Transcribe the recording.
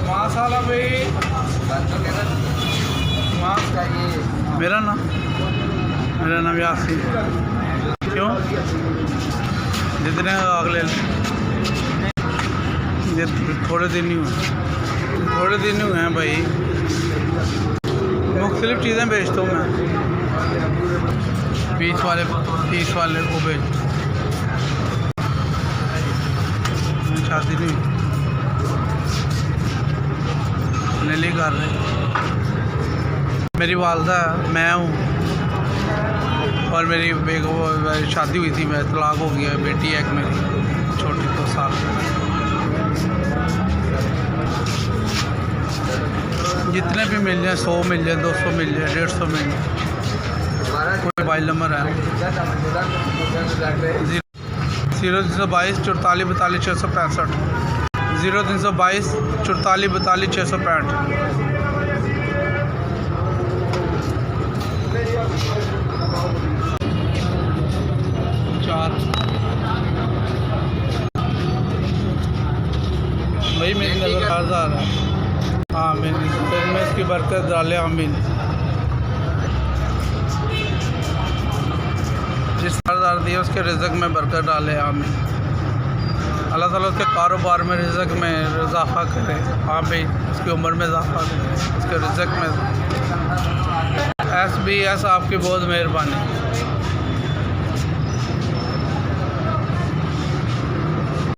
माशाल्लाह भाई। मेरा नाम यासीन। क्यों जितने अगले ये थोड़े दिन ही हुए हैं भाई। मुख्तलिफ चीज़ें बेचता हूँ मैं। 30 वाले को बेच। शादी नहीं नीली कर रहे। मेरी वालदा है, मैं हूँ और मेरी शादी हुई थी, मैं तलाक हो गया। बेटी है एक मेरी छोटी 2 साल। जितने भी मिल जाए, 100 मिल जाए, 200 मिल जाए, 150 मिल जाए। मोबाइल नंबर है 0322 44 42 665। 0322 44 42 665। भाई मेरी नज़र हजार है। आमीन। में इसकी बरकत डाले। आमीन। जिस हजार दिया उसके रिज़्क़ में बरकत डाले। आमीन। अल्लाह ताला उसके कारोबार में, रिज़्क़ में इजाफ़ा करे। हाँ भाई उसकी उम्र में इजाफ़ा करे, उसके रिज़्क़ में। SBS आपकी बहुत मेहरबानी।